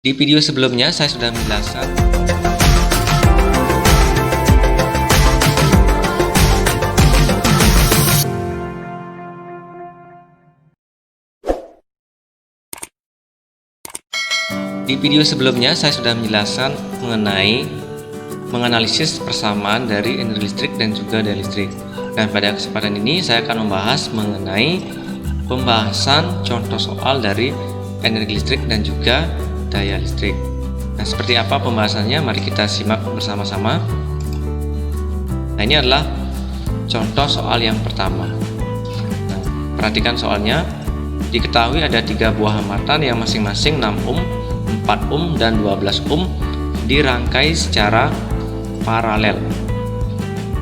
Di video sebelumnya saya sudah menjelaskan mengenai menganalisis persamaan dari energi listrik dan juga daya listrik. Dan pada kesempatan ini saya akan membahas mengenai pembahasan contoh soal dari energi listrik dan juga daya listrik. Nah, seperti apa pembahasannya? Mari kita simak bersama-sama. Nah, ini adalah contoh soal yang pertama. Nah, perhatikan soalnya. Diketahui ada 3 buah hambatan yang masing-masing 6 ohm, 4 ohm, dan 12 ohm dirangkai secara paralel.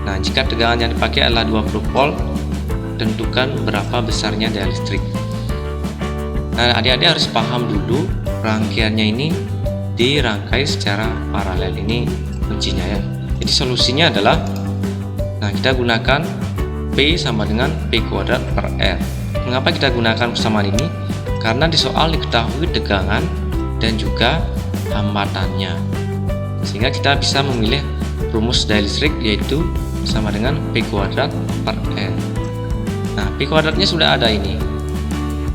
Nah, jika tegangan yang dipakai adalah 20 volt, tentukan berapa besarnya daya listrik. Nah, adik-adik harus paham dulu rangkaiannya ini dirangkai secara paralel. Ini kuncinya ya. Jadi solusinya adalah, nah, kita gunakan P sama dengan P kuadrat per R. Mengapa kita gunakan persamaan ini? Karena di soal diketahui tegangan dan juga hambatannya, sehingga kita bisa memilih rumus daya listrik, yaitu sama dengan P kuadrat per R. Nah, P kuadratnya sudah ada, ini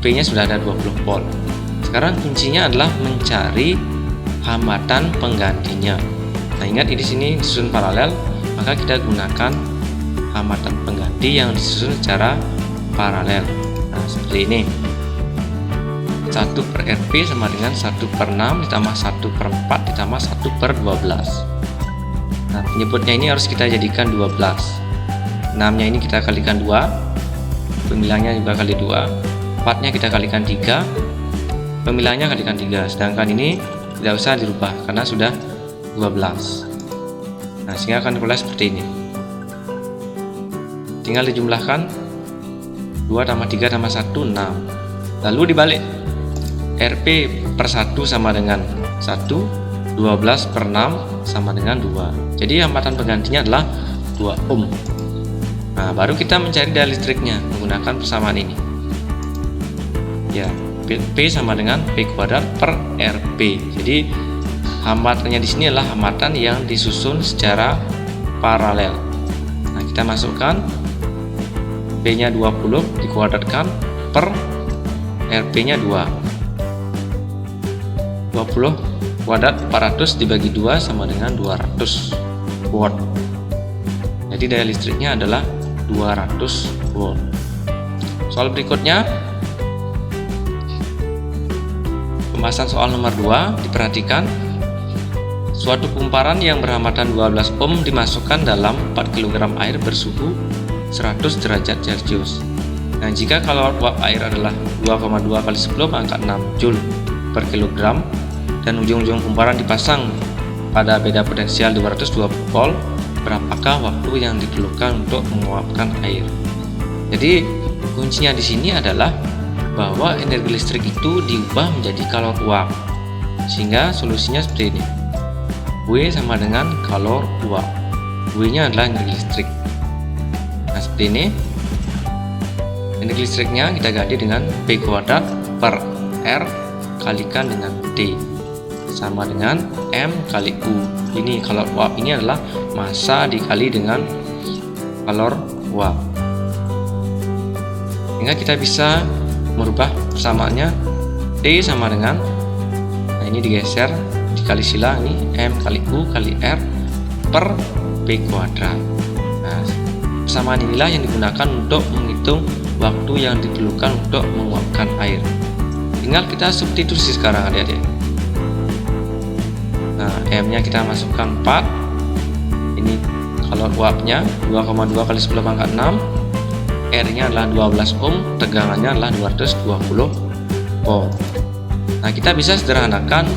P nya sudah ada 20 volt. Sekarang kuncinya adalah mencari hambatan penggantinya. Nah, ingat di sini disusun paralel, maka kita gunakan hambatan pengganti yang disusun secara paralel. Nah, seperti ini. 1 per Rp sama dengan 1 per 6 ditambah 1 per 4 ditambah 1 per 12. Nah, penyebutnya ini harus kita jadikan 12. 6 nya ini kita kalikan 2, pemilangnya juga kali 2, 4 nya kita kalikan 3, pemilangnya kalikan 3, sedangkan ini tidak usah dirubah karena sudah 12. Nah, sehingga akan dipulai seperti ini. Tinggal dijumlahkan 2 tambah 3 tambah 1, 6. Lalu dibalik, Rp per 1 sama dengan 1, 12 per 6 sama dengan 2. Jadi hambatan penggantinya adalah 2 ohm. Nah, baru kita mencari daya listriknya menggunakan persamaan ini. Ya, P sama dengan P kuadrat per Rp. Jadi hambatannya di sini adalah hambatan yang disusun secara paralel. Nah, kita masukkan P nya 20 dikuadratkan per Rp nya 2. 20 kuadrat 400 dibagi 2 sama dengan 200 watt. Jadi daya listriknya adalah 200 watt. Soal berikutnya, pembahasan soal nomor 2, diperhatikan. Suatu kumparan yang berhambatan 12 ohm dimasukkan dalam 4 kg air bersuhu 100 derajat Celcius. Nah, jika kalor uap air adalah 2,2 kali 10 pangkat 6 Joule per kilogram dan ujung-ujung kumparan dipasang pada beda potensial 220 volt, berapakah waktu yang diperlukan untuk menguapkan air? Jadi kuncinya di sini adalah bahwa energi listrik itu diubah menjadi kalor uap, sehingga solusinya seperti ini. W sama dengan kalor uap. W nya adalah energi listrik. Nah, seperti ini. Energi listriknya kita ganti dengan P kuadrat per R kalikan dengan T sama dengan M kali U. Ini kalor uap ini adalah massa dikali dengan kalor uap. Sehingga kita bisa merubah persamaannya. T sama dengan, nah, ini digeser dikali sila, ini M kali U kali R per P kuadrat. Nah, persamaan inilah yang digunakan untuk menghitung waktu yang diperlukan untuk menguapkan air. Tinggal kita substitusi sekarang, adik-adik. Nah, M nya kita masukkan 4. Ini kalor uapnya 2,2 kali 10 pangkat 6. R nya adalah 12 ohm, tegangannya adalah 220 volt. Nah, kita bisa sederhanakan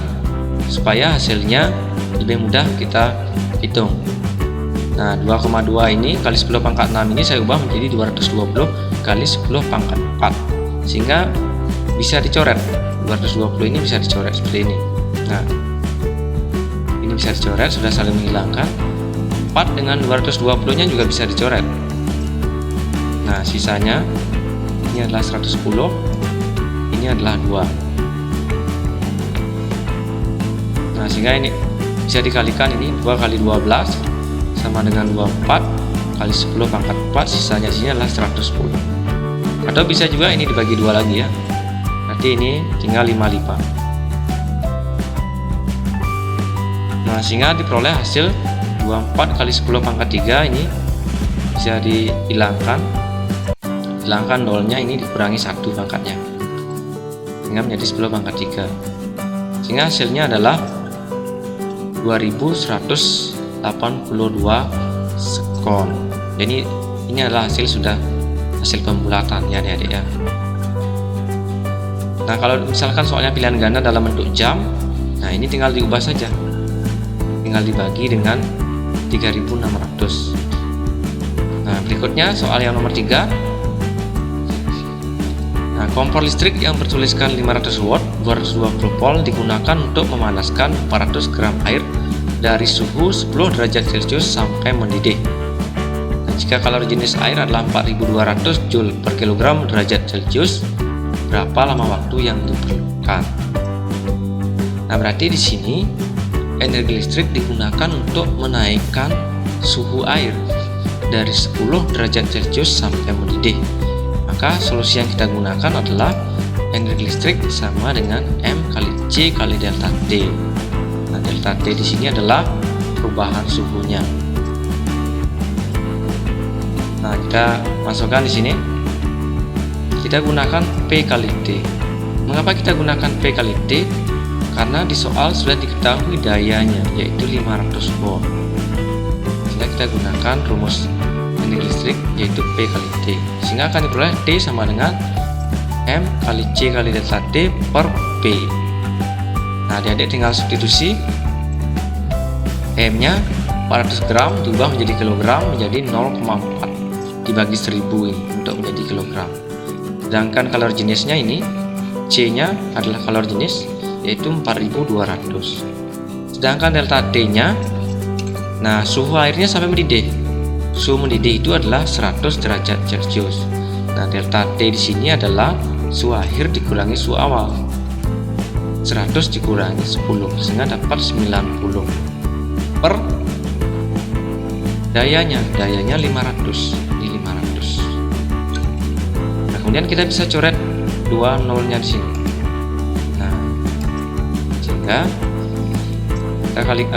supaya hasilnya lebih mudah kita hitung. Nah, 2,2 ini kali 10 pangkat 6 ini saya ubah menjadi 220 kali 10 pangkat 4, sehingga bisa dicoret. 220 ini bisa dicoret seperti ini. Nah, ini bisa dicoret, sudah saling menghilangkan. 4 dengan 220 nya juga bisa dicoret. Nah, sisanya ini adalah 110, ini adalah 2. Nah, sehingga ini bisa dikalikan, ini 2 kali 12 sama dengan 24 kali 10 pangkat 4, sisanya sini adalah 110. Atau bisa juga ini dibagi 2 lagi ya. Nanti ini tinggal 55. Nah, sehingga diperoleh hasil 24 kali 10 pangkat 3 ini bisa dihilangkan. Hilangkan nolnya, ini dikurangi 1 pangkatnya, sehingga menjadi 10 pangkat 3. Sehingga hasilnya adalah 2182 sekon. Jadi ini adalah hasil pembulatan ya adik-adik ya. Nah, kalau misalkan soalnya pilihan ganda dalam bentuk jam, nah ini tinggal diubah saja, tinggal dibagi dengan 3600. Nah, berikutnya soal yang nomor 3. Nah, kompor listrik yang bertuliskan 500 watt 220 volt digunakan untuk memanaskan 400 gram air dari suhu 10 derajat Celcius sampai mendidih. Nah, jika kalori jenis air adalah 4200 Joule per kilogram derajat Celcius, berapa lama waktu yang diperlukan? Nah, berarti di sini energi listrik digunakan untuk menaikkan suhu air dari 10 derajat Celcius sampai mendidih. Maka solusi yang kita gunakan adalah energi listrik sama dengan M kali C kali delta T. Nah, delta T di sini adalah perubahan suhunya. Nah, kita masukkan di sini. Kita gunakan P kali T. Mengapa kita gunakan P kali T? Karena di soal sudah diketahui dayanya, yaitu 500 volt. Sehingga kita gunakan rumus energi listrik, yaitu P kali T, sehingga akan diperoleh T sama dengan M kali C kali delta T per P. Nah, adik-adik tinggal substitusi. M nya 400 gram diubah menjadi kilogram, menjadi 0,4 dibagi 1000 ini untuk menjadi kilogram. Sedangkan kalori jenisnya ini, C nya adalah kalori jenis, yaitu 4200. Sedangkan delta T nya, nah suhu airnya sampai mendidih. Suhu mendidih itu adalah 100 derajat Celcius. Nah, delta T di sini adalah suhu akhir dikurangi suhu awal. 100 dikurangi 10, sehingga dapat 90 per dayanya 500. Ini 500. Nah, kemudian kita bisa coret 2 nolnya di sini. Nah, sehingga kita kali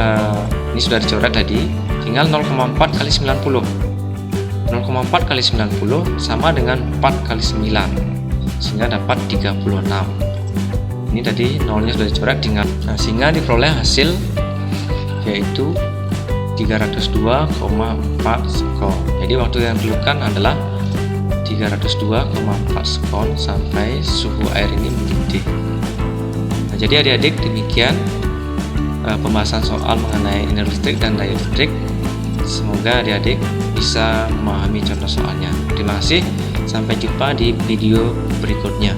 ini sudah dicoret tadi. Tinggal 0,4 kali 90. 0,4 kali 90 sama dengan 4 kali 9, sehingga dapat 36. Ini tadi nolnya sudah dicoret dengan, nah, sehingga diperoleh hasil yaitu 302,4 sekon. Jadi waktu yang diperlukan adalah 302,4 sekon sampai suhu air ini mendidih. Nah, jadi adik-adik demikian pembahasan soal mengenai energi listrik dan daya listrik. Semoga adik-adik bisa memahami contoh soalnya. Terima kasih, sampai jumpa di video berikutnya.